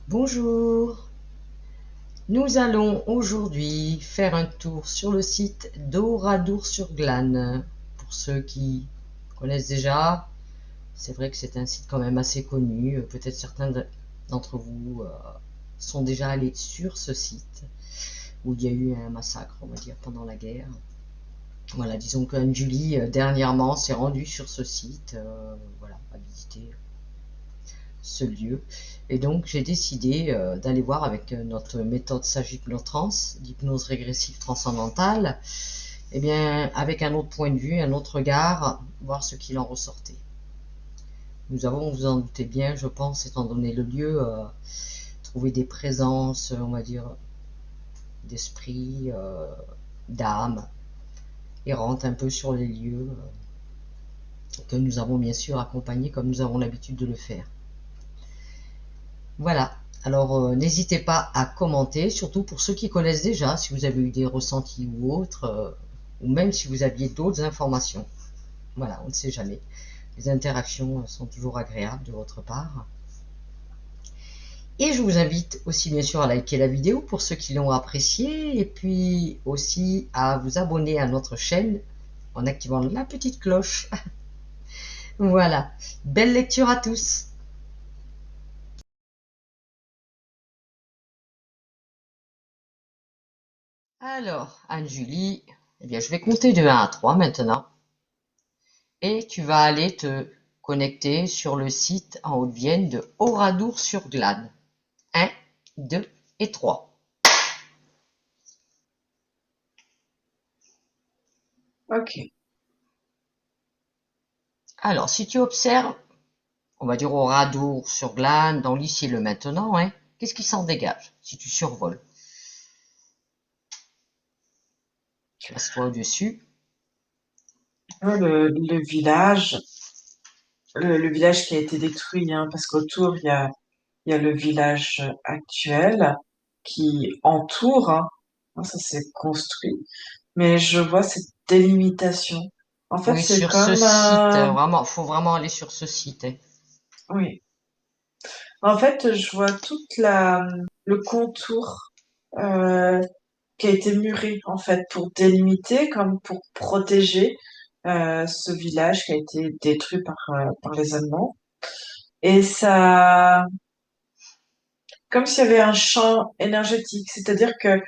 Bonjour, nous allons aujourd'hui faire un tour sur le site d'Oradour-sur-Glane. Pour ceux qui connaissent déjà, c'est vrai que c'est un site quand même assez connu. Peut-être certains d'entre vous sont déjà allés sur ce site où il y a eu un massacre, on va dire, pendant la guerre. Voilà, disons qu'Anne-Julie dernièrement s'est rendue sur ce site, voilà, à visiter ce lieu. Et donc j'ai décidé d'aller voir avec notre méthode Sage Hypnotrans, d'hypnose régressive transcendantale, et bien avec un autre point de vue, un autre regard, voir ce qu'il en ressortait. Nous avons, vous en doutez bien, je pense, étant donné le lieu, trouvé des présences, on va dire, d'esprit, d'âme, errantes un peu sur les lieux, que nous avons bien sûr accompagnés comme nous avons l'habitude de le faire. Voilà, alors n'hésitez pas à commenter, surtout pour ceux qui connaissent déjà, si vous avez eu des ressentis ou autres, ou même si vous aviez d'autres informations. Voilà, on ne sait jamais. Les interactions sont toujours agréables de votre part. Et je vous invite aussi bien sûr à liker la vidéo pour ceux qui l'ont appréciée, et puis aussi à vous abonner à notre chaîne en activant la petite cloche. Voilà, belle lecture à tous. Alors, Anne-Julie, eh bien, je vais compter de 1 à 3 maintenant. Et tu vas aller te connecter sur le site en Haute-Vienne de Oradour-sur-Glane. 1, 2 et 3. Ok. Alors, si tu observes, on va dire Oradour-sur-Glane, dans l'ici et le maintenant, hein, qu'est-ce qui s'en dégage si tu survoles? Place-toi au-dessus. Le village, le village qui a été détruit, hein, parce qu'autour, il y a le village actuel qui entoure, hein, ça s'est construit. Mais je vois cette délimitation. En fait, Oui, c'est sur ce comme site, un... vraiment, faut vraiment aller sur ce site, hein. Oui. En fait, je vois le contour euh, qui a été muré, en fait, pour délimiter, comme pour protéger ce village qui a été détruit par les Allemands. Et ça, comme s'il y avait un champ énergétique, c'est-à-dire que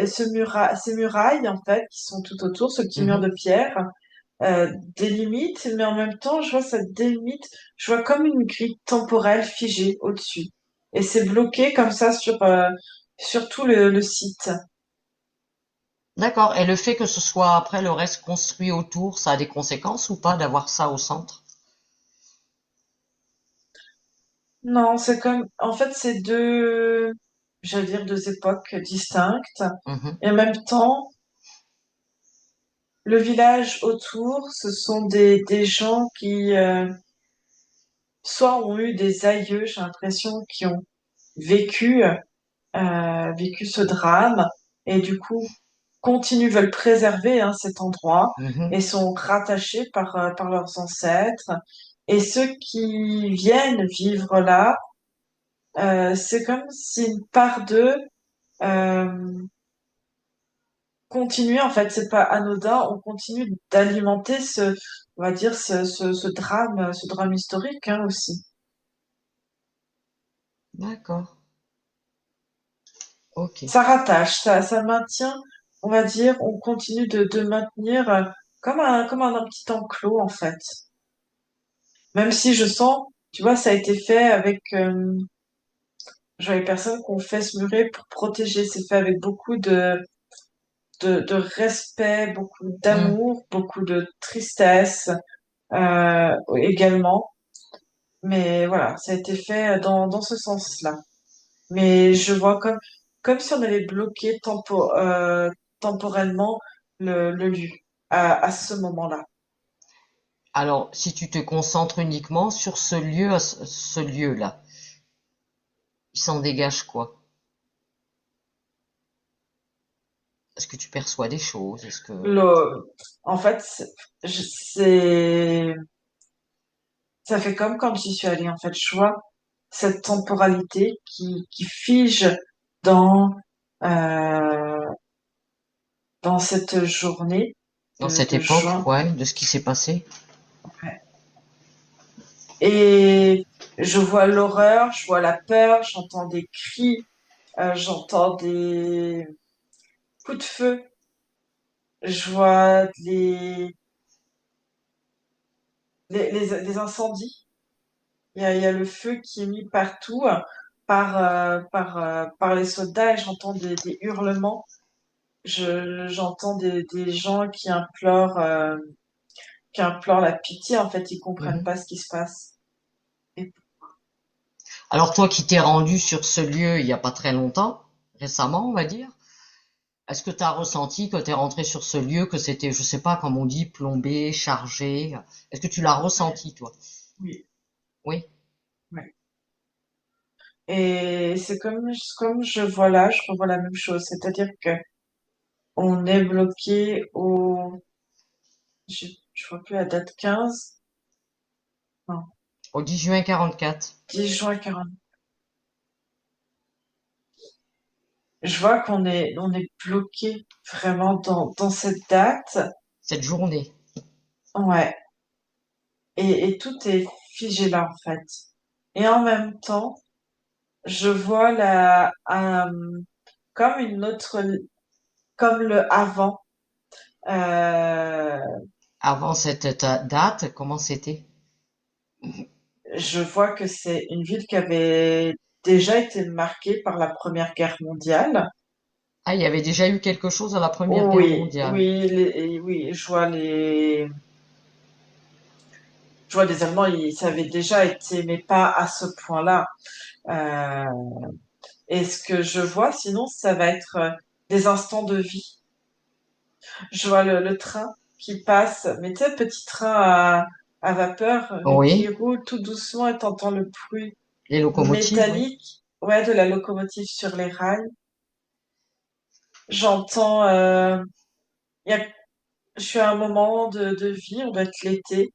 ces murailles, en fait, qui sont tout autour, ce petit mur Mhm. de pierre, délimitent, mais en même temps, je vois cette délimite, je vois comme une grille temporelle figée au-dessus. Et c'est bloqué comme ça sur tout le site. D'accord. Et le fait que ce soit après le reste construit autour, ça a des conséquences ou pas d'avoir ça au centre? Non, c'est comme, en fait, c'est j'allais dire deux époques distinctes. Mhm. Et en même temps, le village autour, ce sont des gens qui, soit ont eu des aïeux, j'ai l'impression, qui ont vécu, vécu ce drame, et du coup, veulent préserver, hein, cet endroit, Mhm. et sont rattachés par leurs ancêtres. Et ceux qui viennent vivre là, c'est comme si une part d'eux, euh, continuer, en fait, c'est pas anodin, on continue d'alimenter on va dire, ce drame historique, hein, aussi. D'accord. Ok. Ça rattache, ça maintient, on va dire, on continue de maintenir comme un petit enclos, en fait. Même si je sens, tu vois, ça a été fait avec, je vois les personnes qui ont fait ce muret pour protéger, c'est fait avec beaucoup de respect, beaucoup Hmm. d'amour, beaucoup de tristesse, également. Mais voilà, ça a été fait dans ce sens-là. Mais je vois comme si on avait bloqué temporellement le lieu à ce moment-là. Alors, si tu te concentres uniquement sur ce lieu, ce lieu-là, il s'en dégage quoi? Est-ce que tu perçois des choses? Est-ce que... En fait, c'est, ça fait comme quand j'y suis allée. En fait, je vois. cette temporalité qui fige dans, euh, dans cette journée Dans cette de époque, juin. ouais, de ce qui s'est passé. Et je vois l'horreur, je vois la peur, j'entends des cris, j'entends des coups de feu, je vois les incendies. Il y a le feu qui est mis partout par les soldats et j'entends des hurlements. J'entends des gens qui implorent la pitié. En fait, ils comprennent Mhm. pas ce qui se passe. Et Alors toi qui t'es rendu sur ce lieu il y a pas très longtemps, récemment on va dire, est-ce que tu as ressenti quand tu es rentré sur ce lieu que c'était, je sais pas, comme on dit, plombé, chargé? Est-ce que tu l'as ressenti toi? oui, Oui. ouais. Et c'est comme je vois là, je revois la même chose. C'est-à-dire que on est bloqué je vois plus la date 15, non, Au 10 juin 44, 10 juin 40. Je vois on est bloqué vraiment dans cette date. cette journée. Ouais. Et tout est figé là, en fait. Et en même temps, je vois comme une autre, comme le avant. Euh, Avant cette date, comment c'était? je vois que c'est une ville qui avait déjà été marquée par la Première Guerre mondiale. Ah, il y avait déjà eu quelque chose à la Première Oh Guerre oui, mondiale. oui, oui, je vois des Allemands, ça avait déjà été, mais pas à ce point-là. Euh, et ce que je vois, sinon, ça va être des instants de vie. Je vois le train qui passe, mais tu sais, petit train à vapeur, mais qui Oui, roule tout doucement et t'entends le bruit les locomotives, oui. métallique, ouais, de la locomotive sur les rails. J'entends, il y a, je suis à un moment de vie, on doit être l'été,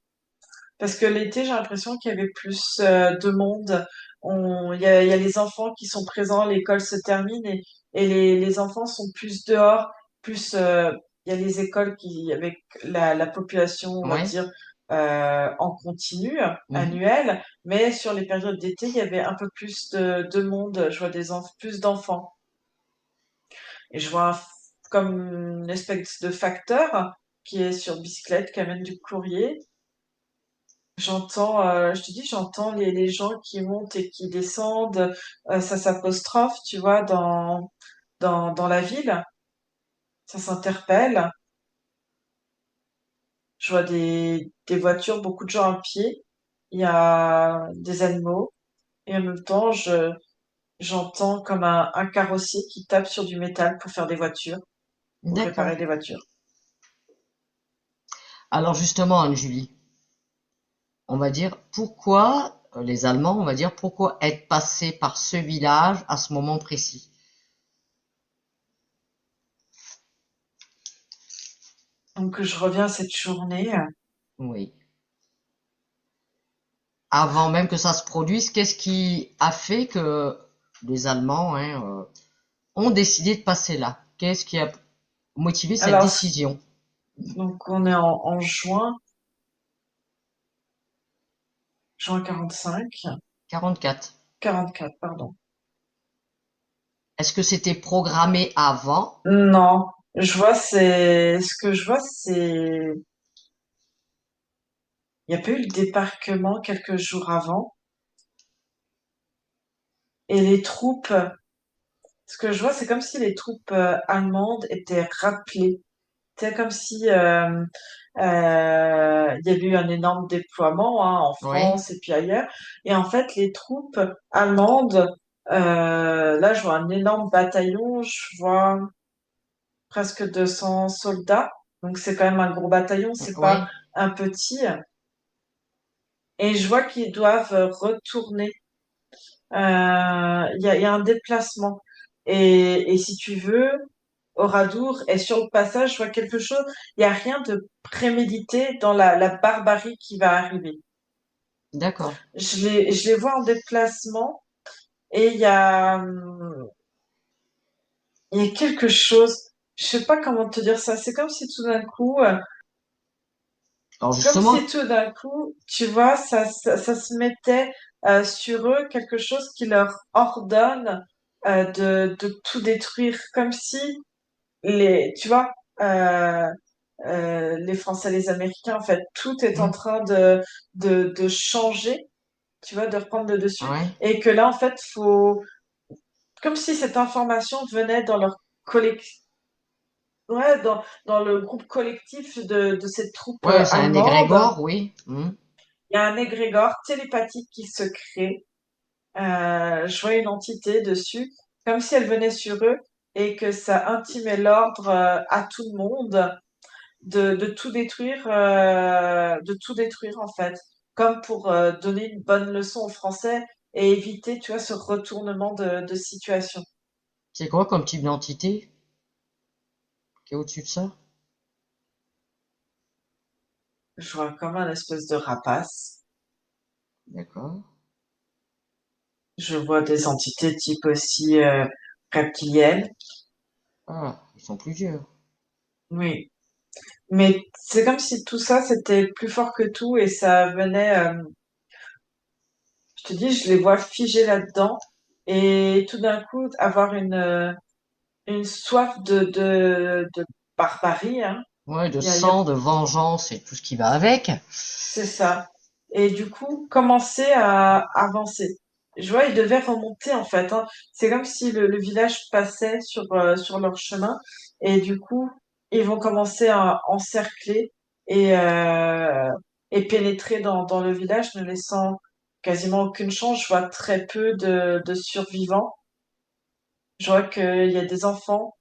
parce que l'été, j'ai l'impression qu'il y avait plus de monde. Il y a les enfants qui sont présents, l'école se termine et les enfants sont plus dehors, plus il y a les écoles qui, avec la population, on va Ouais. dire, en continu, Mhm. annuelle, mais sur les périodes d'été, il y avait un peu plus de monde. Je vois plus d'enfants. Et je vois comme une espèce de facteur qui est sur bicyclette, qui amène du courrier. Je te dis, j'entends les gens qui montent et qui descendent, ça s'apostrophe, tu vois, dans la ville, ça s'interpelle. Je vois des voitures, beaucoup de gens à pied, il y a des animaux, et en même temps, j'entends comme un carrossier qui tape sur du métal pour faire des voitures, pour D'accord. réparer des voitures. Alors justement, Anne-Julie, on va dire pourquoi les Allemands, on va dire pourquoi être passés par ce village à ce moment précis. Donc, je reviens à cette journée. Oui. Avant même que ça se produise, qu'est-ce qui a fait que les Allemands ont décidé de passer là? Qu'est-ce qui a motivé cette Alors, décision? donc, on est en juin 45, 44. 44, pardon. Est-ce que c'était programmé avant? Non, ce que je vois, c'est, il y a pas eu le débarquement quelques jours avant et les troupes, ce que je vois, c'est comme si les troupes allemandes étaient rappelées. C'est comme si il y avait eu un énorme déploiement hein, en Oui. France et puis ailleurs. Et en fait, les troupes allemandes, là, je vois un énorme bataillon, je vois presque 200 soldats. Donc c'est quand même un gros bataillon, c'est pas Oui. un petit. Et je vois qu'ils doivent retourner. Il y a un déplacement. Et si tu veux, Oradour est sur le passage, je vois quelque chose. Il n'y a rien de prémédité dans la barbarie qui va arriver. D'accord. Je les vois en déplacement et il y a quelque chose, je sais pas comment te dire ça, c'est comme si tout d'un coup, Alors comme si justement, tout d'un coup, tu vois, ça se mettait sur eux quelque chose qui leur ordonne de tout détruire, comme si tu vois, les Français, les Américains, en fait, tout est en hmm, train de changer, tu vois, de reprendre le dessus, ouais, et que là, en fait, comme si cette information venait dans leur collectif, ouais, dans le groupe collectif de cette troupe ouais, c'est un allemande. égrégore, oui. Hmm. Il y a un égrégore télépathique qui se crée. Je vois une entité dessus, comme si elle venait sur eux et que ça intimait l'ordre à tout le monde de tout détruire en fait, comme pour donner une bonne leçon aux Français et éviter, tu vois, ce retournement de situation. C'est quoi comme type d'entité qui est au-dessus de ça? Je vois comme un espèce de rapace. D'accord. Je vois des entités type aussi reptiliennes. Ah, ils sont plusieurs. Oui. Mais c'est comme si tout ça, c'était plus fort que tout et ça venait, je te dis, je les vois figés là-dedans et tout d'un coup avoir une soif de barbarie, hein. Ouais, de Il y a sang, de vengeance et tout ce qui va avec. C'est ça. Et du coup, commencer à avancer. Je vois, ils devaient remonter en fait, hein. C'est comme si le village passait sur leur chemin et du coup, ils vont commencer à encercler et, euh, et pénétrer dans le village, ne laissant quasiment aucune chance. Je vois très peu de survivants. Je vois qu'il y a des enfants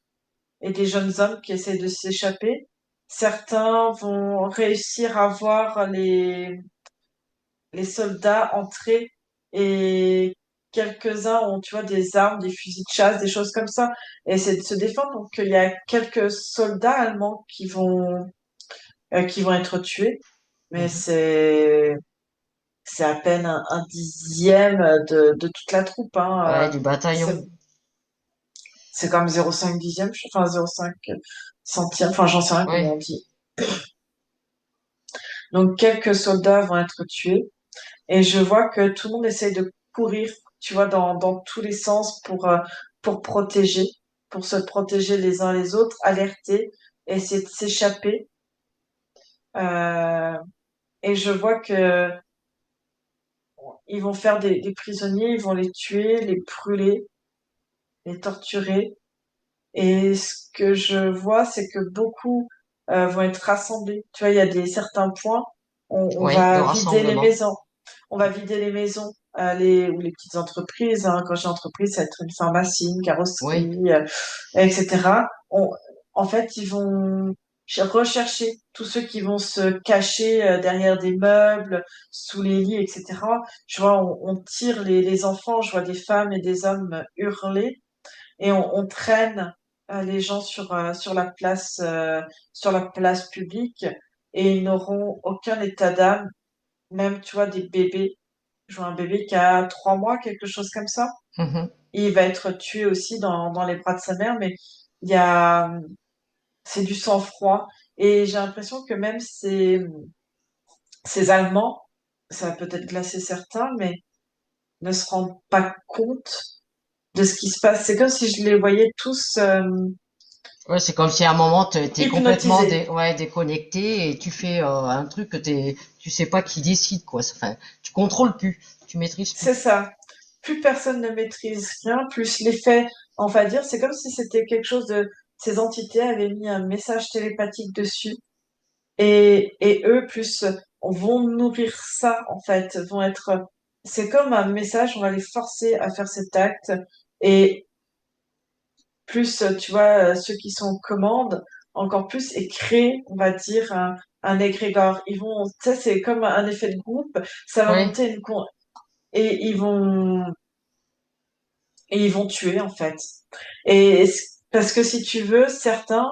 et des jeunes hommes qui essaient de s'échapper. Certains vont réussir à voir les soldats entrés et quelques-uns ont, tu vois, des armes, des fusils de chasse, des choses comme ça, et c'est de se défendre. Donc, il y a quelques soldats allemands qui vont être tués, mais Mhm. c'est à peine un dixième de toute la troupe, Ouais, hein. du C'est, bataillon. c'est comme 0,5 dixième, enfin 0,5 centième, enfin j'en sais rien comment Ouais. on dit. Donc quelques soldats vont être tués. Et je vois que tout le monde essaye de courir, tu vois, dans tous les sens pour protéger, pour se protéger les uns les autres, alerter, essayer de s'échapper. Euh, et je vois que ils vont faire des prisonniers, ils vont les tuer, les brûler, les torturer. Et ce que je vois, c'est que beaucoup vont être rassemblés. Tu vois, il y a certains points, on Ouais, de va vider les rassemblement. maisons. On va vider les maisons, ou les petites entreprises, hein. Quand j'ai entreprise, ça va être une pharmacie, une Oui, carrosserie, etc. En fait, ils vont rechercher tous ceux qui vont se cacher derrière des meubles, sous les lits, etc. Je vois, on tire les enfants, je vois des femmes et des hommes hurler et on traîne les gens sur la place publique et ils n'auront aucun état d'âme, même tu vois des bébés. Je vois un bébé qui a 3 mois, quelque chose comme ça. mhm. Il va être tué aussi dans les bras de sa mère, mais il y a c'est du sang-froid et j'ai l'impression que même ces Allemands, ça va peut-être glacer certains, mais ne se rendent pas compte de ce qui se passe. C'est comme si je les voyais tous Ouais, c'est comme si à un moment t'es complètement hypnotisés. ouais, déconnecté et tu fais un truc que tu sais pas qui décide quoi. Enfin, tu contrôles plus, tu maîtrises C'est plus. ça. Plus personne ne maîtrise rien, plus l'effet, on va dire, c'est comme si c'était quelque chose ces entités avaient mis un message télépathique dessus et eux, plus vont nourrir ça, en fait, c'est comme un message, on va les forcer à faire cet acte et plus, tu vois, ceux qui sont aux commandes, encore plus et créer, on va dire, un égrégore. Tu sais, c'est comme un effet de groupe, ça va Ouais. monter et ils vont tuer en fait. Parce que si tu veux, certains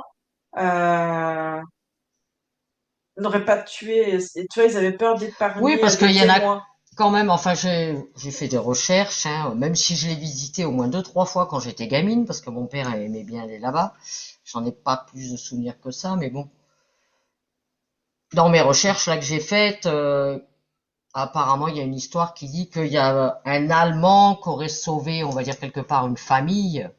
euh, n'auraient pas tué. Et tu vois, ils avaient peur Oui, d'épargner parce des qu'il y en a témoins. quand même, enfin, j'ai fait des recherches, hein, même si je l'ai visité au moins deux, trois fois quand j'étais gamine, parce que mon père aimait bien aller là-bas. J'en ai pas plus de souvenirs que ça, mais bon. Dans mes recherches là que j'ai faites, apparemment, il y a une histoire qui dit qu'il y a un Allemand qui aurait sauvé, on va dire quelque part, une famille,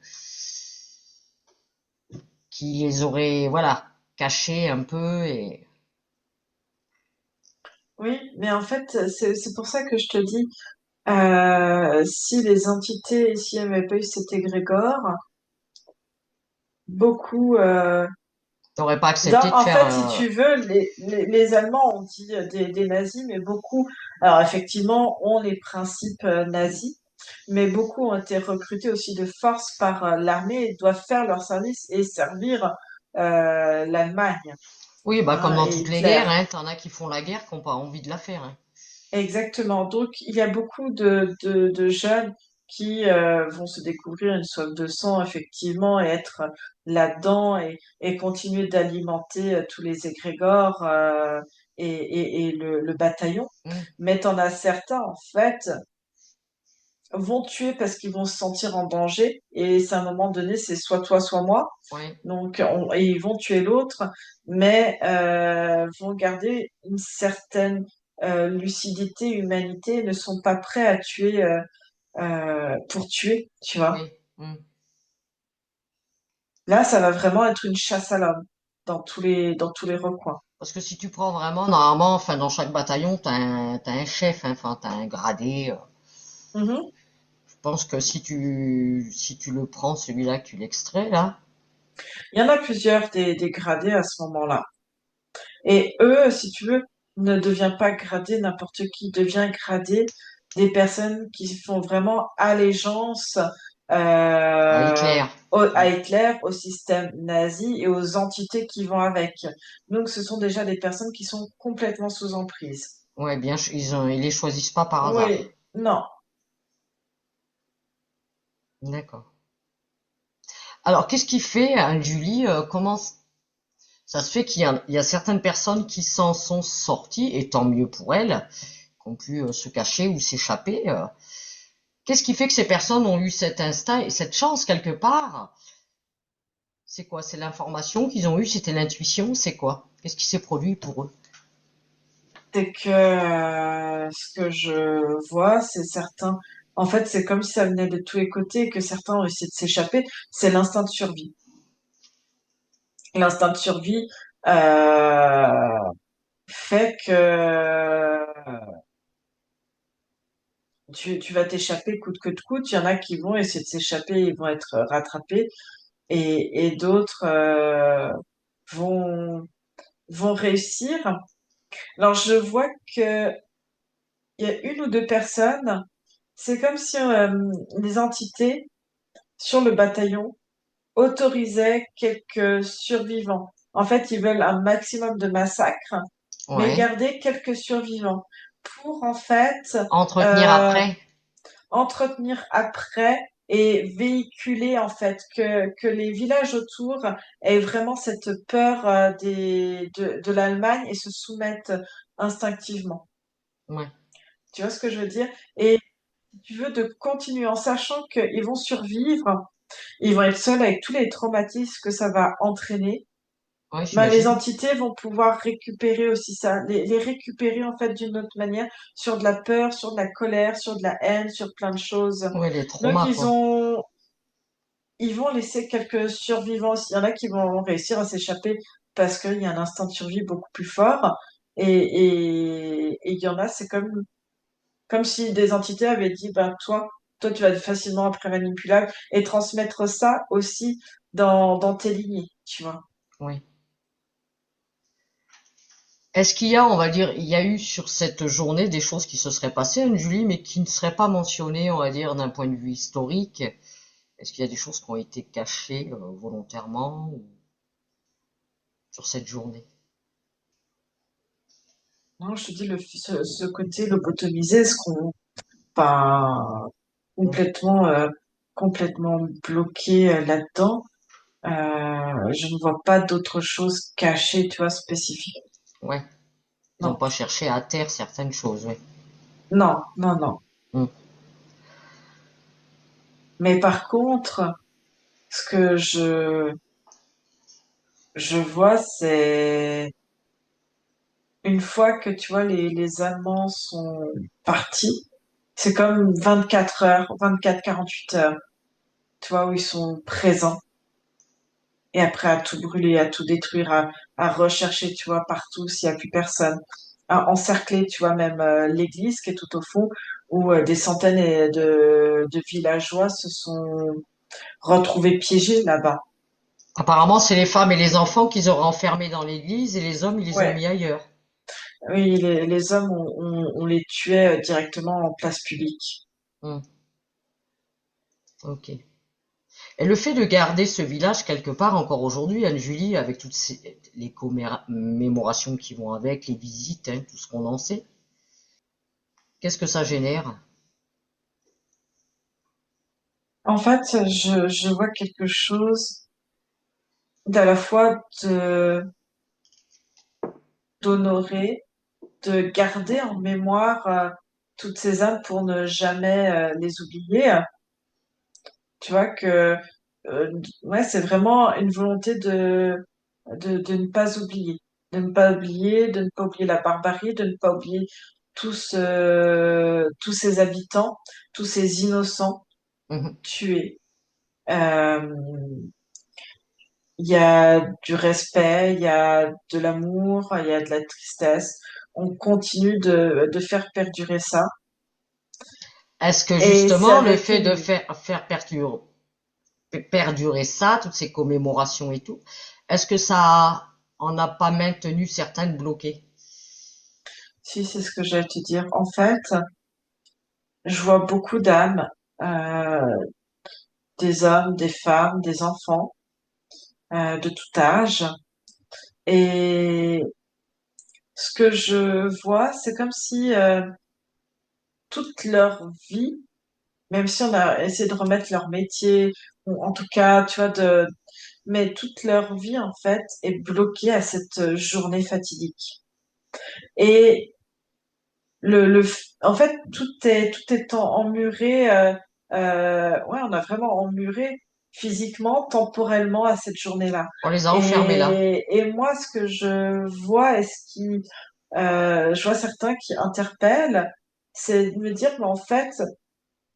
qui les aurait, voilà, cachés un peu et Oui, mais en fait, c'est pour ça que je te dis, si les entités ici n'avaient pas eu cet égrégore, beaucoup, n'auraient pas accepté de en faire. fait, si tu veux, les Allemands ont dit des nazis, mais beaucoup, alors effectivement, ont les principes nazis, mais beaucoup ont été recrutés aussi de force par l'armée et doivent faire leur service et servir l'Allemagne, Oui, bah comme hein, dans et toutes les Hitler. guerres, hein, t'en as qui font la guerre, qui n'ont pas envie de la faire. Hein. Exactement. Donc, il y a beaucoup de jeunes qui vont se découvrir une soif de sang, effectivement, et être là-dedans et continuer d'alimenter tous les égrégores et le bataillon. Hmm, Mais t'en as certains, en fait, vont tuer parce qu'ils vont se sentir en danger. Et c'est à un moment donné, c'est soit toi, soit moi. ouais, Donc, et ils vont tuer l'autre, mais vont garder une certaine lucidité, humanité, ne sont pas prêts à tuer pour tuer, tu vois. oui. Hmm. Là, ça va vraiment être une chasse à l'homme dans tous les recoins. Parce que si tu prends vraiment, normalement, enfin, dans chaque bataillon, t'as un chef, hein, enfin, t'as un gradé. Mhm. Je pense que si tu le prends, celui-là, que tu l'extrais, là, Il y en a plusieurs des gradés à ce moment-là. Et eux, si tu veux, ne devient pas gradé n'importe qui, devient gradé des personnes qui font vraiment allégeance à euh, Hitler. à Hmm. Hitler, au système nazi et aux entités qui vont avec. Donc, ce sont déjà des personnes qui sont complètement sous emprise. Ouais, bien, ils les choisissent pas par hasard. Oui, non. D'accord. Alors, qu'est-ce qui fait, hein, Julie, comment ça se fait il y a certaines personnes qui s'en sont sorties, et tant mieux pour elles, qui ont pu se cacher ou s'échapper. Qu'est-ce qui fait que ces personnes ont eu cet instinct et cette chance quelque part? C'est quoi? C'est l'information qu'ils ont eue? C'était l'intuition? C'est quoi? Qu'est-ce qui s'est produit pour eux? C'est que ce que je vois, c'est certains. En fait, c'est comme si ça venait de tous les côtés et que certains ont essayé de s'échapper. C'est l'instinct de survie. L'instinct de survie fait que tu vas t'échapper coûte que coûte. Il y en a qui vont essayer de s'échapper, ils vont être rattrapés, et d'autres vont vont réussir. Alors je vois que il y a une ou deux personnes. C'est comme si les entités sur le bataillon autorisaient quelques survivants. En fait, ils veulent un maximum de massacres, mais Ouais. garder quelques survivants pour en fait Entretenir euh, après? entretenir après et véhiculer en fait que les villages autour aient vraiment cette peur de l'Allemagne et se soumettent instinctivement. Ouais. Tu vois ce que je veux dire? Et si tu veux de continuer en sachant qu'ils vont survivre, ils vont être seuls avec tous les traumatismes que ça va entraîner. Ouais, Ben, les j'imagine. entités vont pouvoir récupérer aussi ça, les récupérer en fait d'une autre manière sur de la peur, sur de la colère, sur de la haine, sur plein de choses. Ouais, les Donc traumas, quoi. ils vont laisser quelques survivants. Il y en a qui vont réussir à s'échapper parce qu'il y a un instinct de survie beaucoup plus fort. Et il y en a, c'est comme si des entités avaient dit, ben toi, tu vas être facilement après manipulable et transmettre ça aussi dans tes lignées, tu vois. Oui. Est-ce qu'il y a, on va dire, il y a eu sur cette journée des choses qui se seraient passées, Anne-Julie, mais qui ne seraient pas mentionnées, on va dire, d'un point de vue historique? Est-ce qu'il y a des choses qui ont été cachées volontairement ou sur cette journée? Non, je te dis, ce côté lobotomisé, ce qu'on pas Hmm. complètement, complètement bloqué là-dedans. Je ne vois pas d'autre chose cachée, tu vois, spécifique. Ouais. Ils n'ont Non. pas cherché à taire certaines choses, oui. Non, non, non. Hmm. Mais par contre, ce que je vois, c'est une fois que tu vois les Allemands sont partis, c'est comme 24 heures, 24, 48 heures, tu vois, où ils sont présents. Et après, à tout brûler, à tout détruire, à rechercher, tu vois, partout s'il n'y a plus personne. À encercler, tu vois, même l'église qui est tout au fond, où des centaines de villageois se sont retrouvés piégés là-bas. Apparemment, c'est les femmes et les enfants qu'ils auraient enfermés dans l'église et les hommes, ils les ont Ouais, mis ailleurs. oui, les hommes, on les tuait directement en place publique. Hmm. Ok. Et le fait de garder ce village quelque part encore aujourd'hui, Anne-Julie, avec toutes les commémorations qui vont avec, les visites, hein, tout ce qu'on en sait, qu'est-ce que ça génère? En fait, je vois quelque chose d'à la fois d'honorer, de garder en mémoire toutes ces âmes pour ne jamais les oublier. Tu vois que ouais, c'est vraiment une volonté de ne pas oublier, de ne pas oublier, de ne pas oublier la barbarie, de ne pas oublier tous ces habitants, tous ces innocents Mhm. tués. Euh, Il y a du respect, il y a de l'amour, il y a de la tristesse. On continue de faire perdurer ça. Est-ce que Et c'est justement le avec fait de une... faire perdurer ça, toutes ces commémorations et tout, est-ce que ça en a pas maintenu certaines bloquées? Si, c'est ce que j'allais te dire. En fait, je vois beaucoup d'âmes, euh, des hommes, des femmes, des enfants, de tout âge. Et ce que je vois, c'est comme si toute leur vie, même si on a essayé de remettre leur métier, ou en tout cas, tu vois, mais toute leur vie, en fait, est bloquée à cette journée fatidique. Et en fait, tout est emmuré, ouais, on a vraiment emmuré physiquement, temporellement à cette journée-là. On les a enfermés là. Et moi, ce que je vois et je vois certains qui interpellent, c'est de me dire, mais en fait,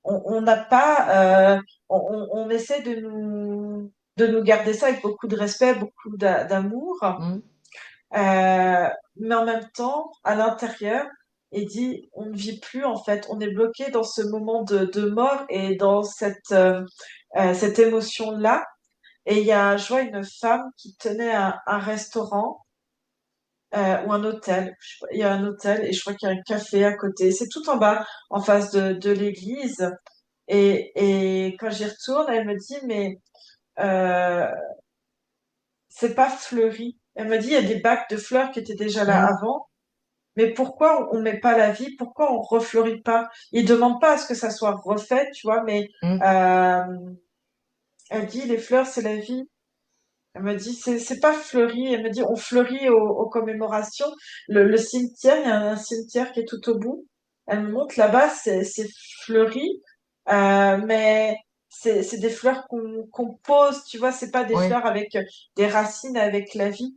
on n'a pas, on essaie de nous garder ça avec beaucoup de respect, beaucoup d'amour, Hmm. mais en même temps, à l'intérieur, il dit, on ne vit plus en fait, on est bloqué dans ce moment de mort et dans cette émotion-là. Et je vois une femme qui tenait un restaurant ou un hôtel. Je sais pas, il y a un hôtel et je crois qu'il y a un café à côté. C'est tout en bas, en face de l'église. Et quand j'y retourne, elle me dit, mais euh, c'est pas fleuri. Elle me dit, il y a des bacs de fleurs qui étaient déjà là Hmm. avant. Mais pourquoi on met pas la vie? Pourquoi on refleurit pas? Ils demandent pas à ce que ça soit refait, tu vois, mais Hmm. euh, elle dit les fleurs c'est la vie. Elle me dit c'est pas fleuri. Elle me dit on fleurit aux commémorations. Le cimetière, il y a un cimetière qui est tout au bout. Elle me montre là-bas c'est fleuri, mais c'est des fleurs qu'on pose, tu vois, c'est pas des Oui. fleurs avec des racines avec la vie.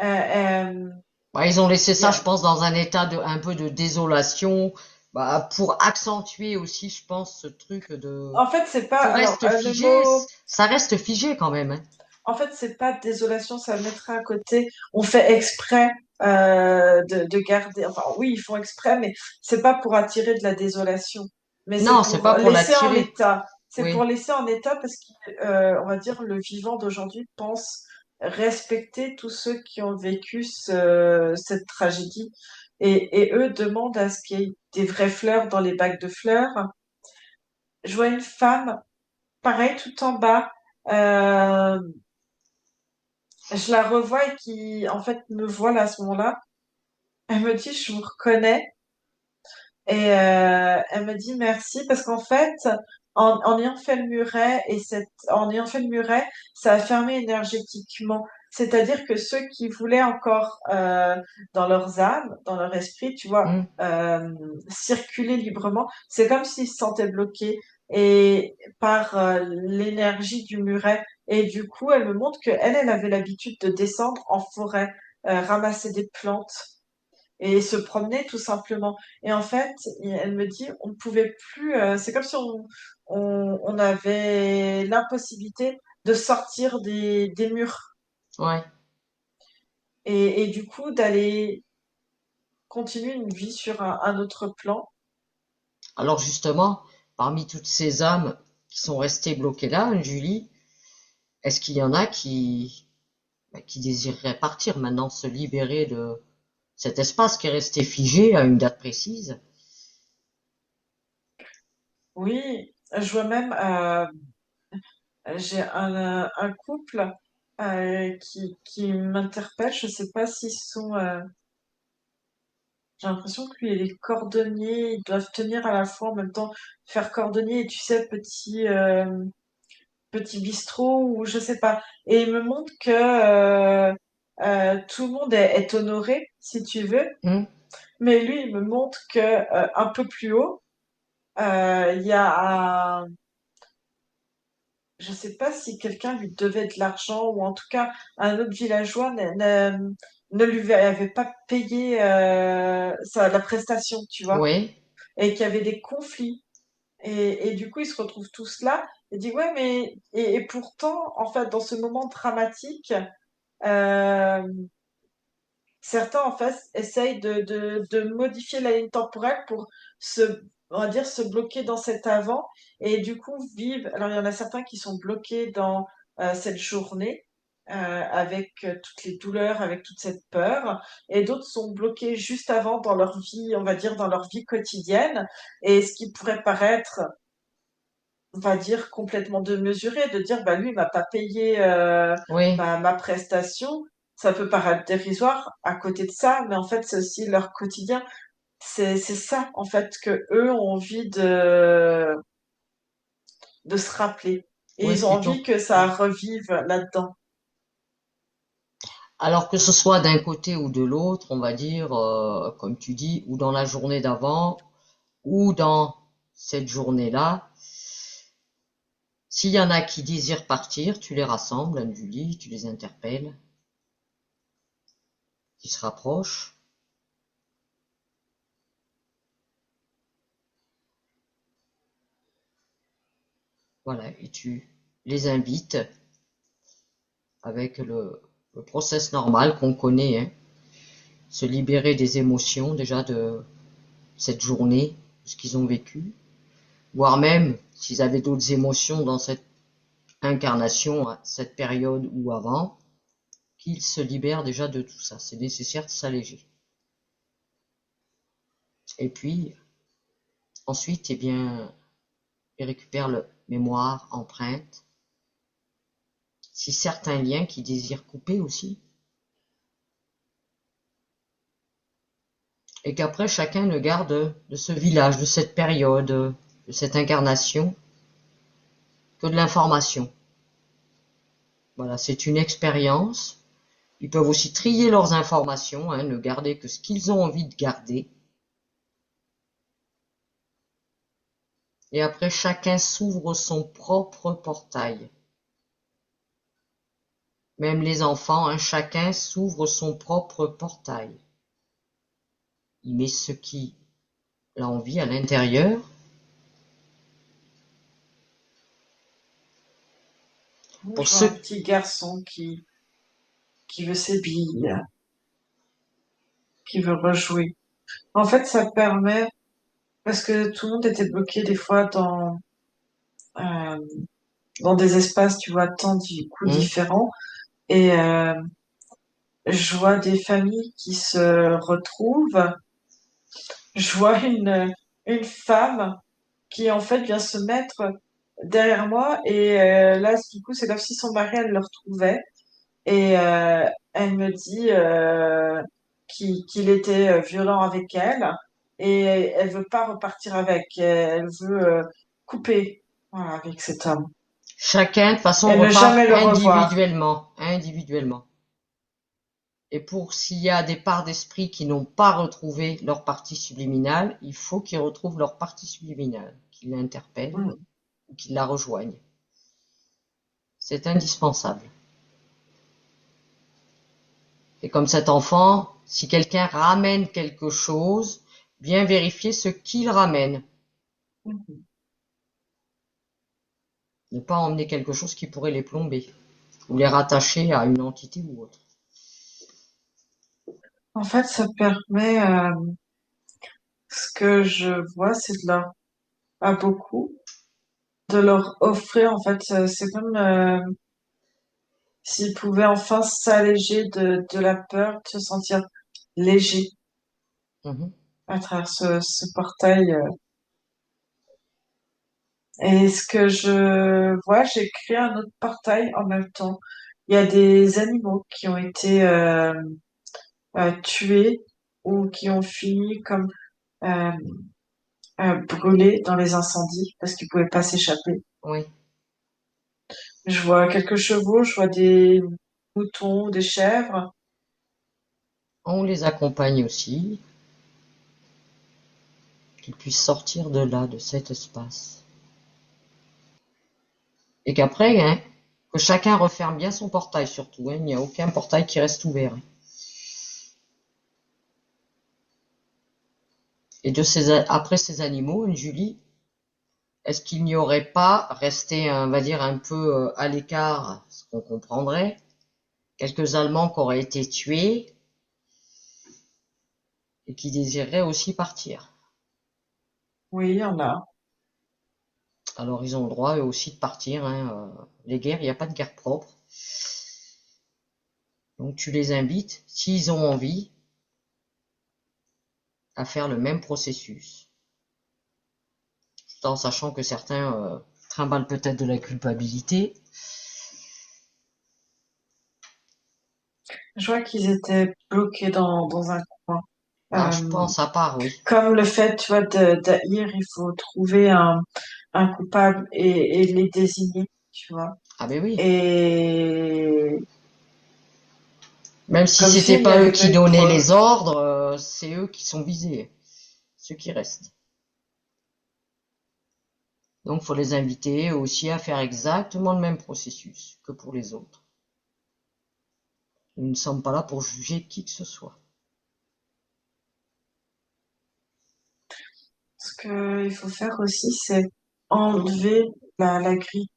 Euh, Bah, ils ont laissé il y ça, je a- pense, dans un état de un peu de désolation, bah, pour accentuer aussi, je pense, ce truc de En fait, c'est pas tout alors reste le figé, mot. ça reste figé quand même, hein. En fait, c'est pas désolation, ça le mettra à côté. On fait exprès de garder. Enfin, oui, ils font exprès, mais c'est pas pour attirer de la désolation. Mais c'est Non, c'est pour pas pour laisser en l'attirer. état. C'est pour Oui. laisser en état parce on va dire, le vivant d'aujourd'hui pense respecter tous ceux qui ont vécu cette tragédie. Et eux demandent à ce qu'il y ait des vraies fleurs dans les bacs de fleurs. Je vois une femme, pareil, tout en bas. Euh, je la revois et qui, en fait, me voit là à ce moment-là. Elle me dit, je vous reconnais. Et elle me dit merci parce qu'en fait, en ayant fait le muret en ayant fait le muret, ça a fermé énergétiquement. C'est-à-dire que ceux qui voulaient encore dans leurs âmes, dans leur esprit, tu vois, Hmm. circuler librement, c'est comme s'ils se sentaient bloqués et par l'énergie du muret. Et du coup, elle me montre que elle avait l'habitude de descendre en forêt, ramasser des plantes et se promener tout simplement. Et en fait, elle me dit, on ne pouvait plus. C'est comme si on avait l'impossibilité de sortir des murs Ouais. et du coup d'aller continuer une vie sur un autre plan. Alors justement, parmi toutes ces âmes qui sont restées bloquées là, Julie, est-ce qu'il y en a qui désireraient partir maintenant, se libérer de cet espace qui est resté figé à une date précise? Oui, je vois même, j'ai un couple qui m'interpelle. Je sais pas s'ils sont. J'ai l'impression que lui, il est cordonnier. Ils doivent tenir à la fois en même temps faire cordonnier et tu sais petit bistrot ou je sais pas. Et il me montre que tout le monde est honoré, si tu veux. Hmm. Mais lui, il me montre que un peu plus haut, il y a un, je sais pas si quelqu'un lui devait de l'argent ou en tout cas un autre villageois ne lui avait pas payé la prestation, tu vois, Oui, et qu'il y avait des conflits. Et du coup, ils se retrouvent tous là et dit ouais, mais et pourtant, en fait, dans ce moment dramatique, euh, certains en fait essayent de modifier la ligne temporelle pour on va dire, se bloquer dans cet avant et du coup vivent. Alors il y en a certains qui sont bloqués dans cette journée avec toutes les douleurs, avec toute cette peur, et d'autres sont bloqués juste avant dans leur vie, on va dire dans leur vie quotidienne. Et ce qui pourrait paraître, on va dire, complètement démesuré, de dire, bah, lui, il m'a pas payé oui, ma prestation. Ça peut paraître dérisoire à côté de ça, mais en fait, c'est aussi leur quotidien. C'est ça, en fait, que eux ont envie de se rappeler. Et oui, ils ont envie plutôt. que ça Hmm. revive là-dedans. Alors que ce soit d'un côté ou de l'autre, on va dire, comme tu dis, ou dans la journée d'avant, ou dans cette journée-là, s'il y en a qui désirent partir, tu les rassembles, Anne-Julie, tu les interpelles, qui se rapprochent, voilà, et tu les invites avec le process normal qu'on connaît, hein, se libérer des émotions déjà de cette journée, de ce qu'ils ont vécu, voire même s'ils avaient d'autres émotions dans cette incarnation, à cette période ou avant, qu'ils se libèrent déjà de tout ça. C'est nécessaire de s'alléger. Et puis, ensuite, eh bien, ils récupèrent le mémoire, empreinte, si certains liens qu'ils désirent couper aussi, et qu'après chacun ne garde de ce village, de cette période, de cette incarnation, que de l'information. Voilà, c'est une expérience. Ils peuvent aussi trier leurs informations, hein, ne garder que ce qu'ils ont envie de garder. Et après, chacun s'ouvre son propre portail. Même les enfants, hein, chacun s'ouvre son propre portail. Il met ce qu'il a envie à l'intérieur. Moi, Pour je vois un ceux, petit garçon qui veut ses billes, qui veut rejouer. En fait, ça permet, parce que tout le monde était bloqué des fois euh, dans des espaces, tu vois, temps du coup hein, différents. Et je vois des familles qui se retrouvent. Je vois une femme qui en fait vient se mettre derrière moi et là du coup c'est comme si son mari elle le retrouvait et elle me dit qu'il était violent avec elle et elle veut pas repartir avec, elle veut couper voilà, avec cet homme chacun de toute façon et ne repart jamais le revoir. individuellement, individuellement. Et pour s'il y a des parts d'esprit qui n'ont pas retrouvé leur partie subliminale, il faut qu'ils retrouvent leur partie subliminale, qu'ils l'interpellent Mm. ou qu'ils la rejoignent. C'est indispensable. Et comme cet enfant, si quelqu'un ramène quelque chose, bien vérifier ce qu'il ramène. Mhm. Ne pas emmener quelque chose qui pourrait les plomber ou les rattacher à une entité ou autre. En fait, ça permet, ce que je vois, c'est de leur, à beaucoup, de leur offrir, en fait, c'est comme s'ils pouvaient enfin s'alléger de la peur, de se sentir léger Mhm. à travers ce portail. Et ce que je vois, j'ai créé un autre portail en même temps. Il y a des animaux qui ont été tués ou qui ont fini comme euh, brûlés dans les incendies parce qu'ils pouvaient pas s'échapper. Oui. Je vois quelques chevaux, je vois des moutons, des chèvres. On les accompagne aussi, qu'ils puissent sortir de là, de cet espace. Et qu'après, hein, que chacun referme bien son portail surtout. Hein, il n'y a aucun portail qui reste ouvert. Et après ces animaux, Julie, est-ce qu'il n'y aurait pas resté, on va dire, un peu à l'écart, ce qu'on comprendrait, quelques Allemands qui auraient été tués et qui désireraient aussi partir? Oui, il y en a. Alors ils ont le droit eux aussi de partir. Hein. Les guerres, il n'y a pas de guerre propre. Donc tu les invites, s'ils ont envie, à faire le même processus. Tout en sachant que certains trimballent peut-être de la culpabilité. Je vois qu'ils étaient bloqués dans un coin. Alors je Euh, pense à part, oui. Comme le fait, tu vois, d'haïr, il faut trouver un coupable et les désigner, tu vois. Ah ben oui. Et Même si comme c'était s'il n'y pas eux avait pas qui eu de donnaient preuve. les ordres, c'est eux qui sont visés, ceux qui restent. Donc faut les inviter aussi à faire exactement le même processus que pour les autres. Nous ne sommes pas là pour juger qui que ce soit. Ce qu'il faut faire aussi, c'est enlever la grille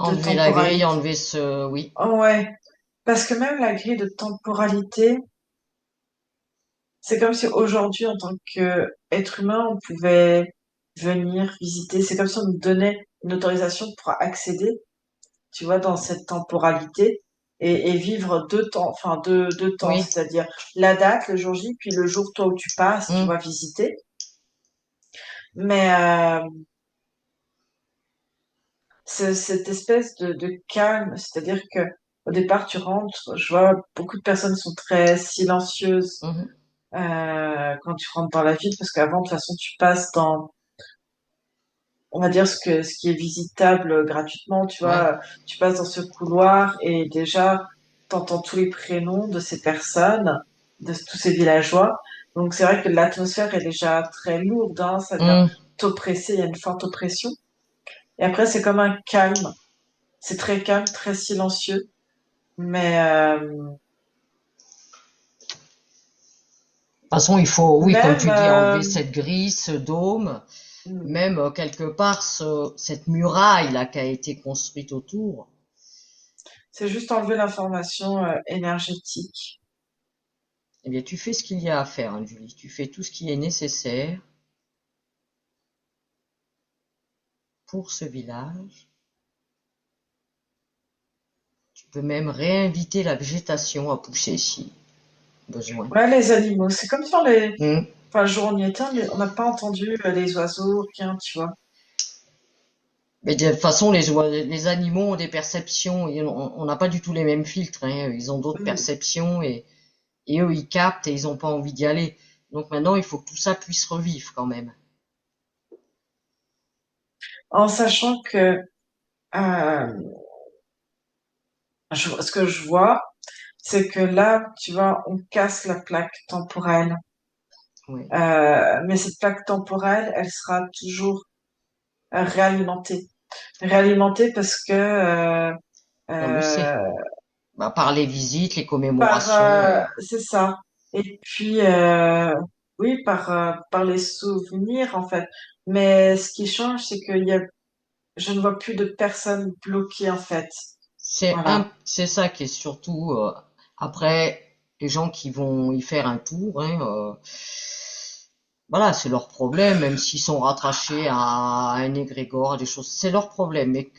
de Enlever la grille, temporalité. enlever ce... Oui, Oh, ouais, parce que même la grille de temporalité, c'est comme si aujourd'hui, en tant qu'être humain, on pouvait venir visiter. C'est comme si on nous donnait une autorisation pour accéder, tu vois, dans cette temporalité et vivre deux temps, enfin deux temps, oui. c'est-à-dire la date, le jour J, puis le jour toi où tu passes, tu Hum, vas visiter. Mais cette espèce de calme, c'est-à-dire que au départ tu rentres, je vois beaucoup de personnes sont très silencieuses hum, quand tu rentres dans la ville, parce qu'avant de toute façon tu passes dans, on va dire ce qui est visitable gratuitement, tu ouais. vois, tu passes dans ce couloir et déjà t'entends tous les prénoms de ces personnes, de tous ces villageois. Donc c'est vrai que l'atmosphère est déjà très lourde, hein, ça vient Hum. t'oppresser, il y a une forte oppression. Et après c'est comme un calme. C'est très calme, très silencieux, mais De toute façon, il faut, oui, comme même tu dis, enlever cette grille, ce dôme, hmm, même quelque part cette muraille là qui a été construite autour. c'est juste enlever l'information énergétique. Eh bien, tu fais ce qu'il y a à faire, hein, Julie. Tu fais tout ce qui est nécessaire pour ce village. Tu peux même réinviter la végétation à pousser si besoin. Ouais, les animaux, c'est comme sur les, Hmm. enfin, le jour où on y était, on n'a pas entendu les oiseaux, rien, tu vois. Mais de toute façon, les animaux ont des perceptions. On n'a pas du tout les mêmes filtres. Hein. Ils ont d'autres Hmm. perceptions et eux, ils captent et ils n'ont pas envie d'y aller. Donc maintenant, il faut que tout ça puisse revivre quand même. En sachant que ce que je vois, c'est que là, tu vois, on casse la plaque temporelle. Oui. Mais cette plaque temporelle, elle sera toujours réalimentée. Réalimentée parce que On le sait. euh, Bah, par les visites, les par commémorations. c'est ça. Et puis oui, par les souvenirs en fait. Mais ce qui change, c'est je ne vois plus de personnes bloquées en fait. Voilà. C'est ça qui est surtout après les gens qui vont y faire un tour, hein, voilà, c'est leur problème, même s'ils sont rattachés à un égrégore, à des choses, c'est leur problème. Mais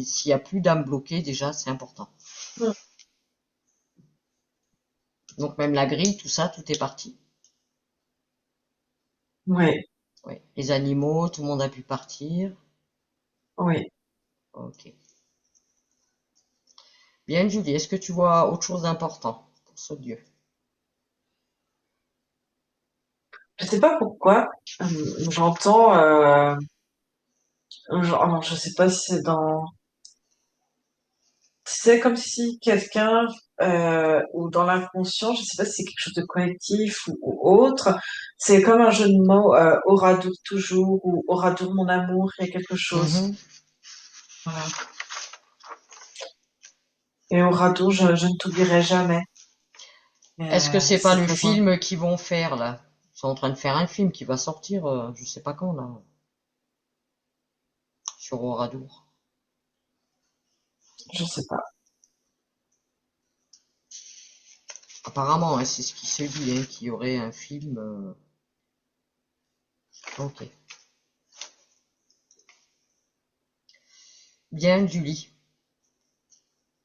s'il y a plus d'âme bloquée, déjà, c'est important. Mm. Donc même la grille, tout ça, tout est parti. Oui, Ouais. Les animaux, tout le monde a pu partir. oui. Ok. Bien, Julie, est-ce que tu vois autre chose d'important pour ce dieu? Je sais pas pourquoi. J'entends, alors je sais pas si c'est c'est comme si quelqu'un ou dans l'inconscient, je sais pas si c'est quelque chose de collectif ou autre. C'est comme un jeu de mots, Oradour toujours ou Oradour mon amour. Il y a quelque chose. Mhm. Voilà. Et Oradour, je ne t'oublierai jamais. Est-ce que c'est pas C'est le pour film qu'ils vont faire là? Ils sont en train de faire un film qui va sortir, je sais pas quand là, sur Oradour. je sais pas. Apparemment, hein, c'est ce qui se dit, hein, qu'il y aurait un film. Ok. Bien, Julie.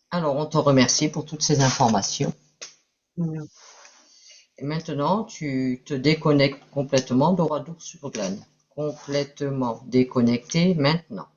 Alors, on te remercie pour toutes ces informations. Mm. Et maintenant, tu te déconnectes complètement d'Oradour sur Glane. Complètement déconnecté maintenant.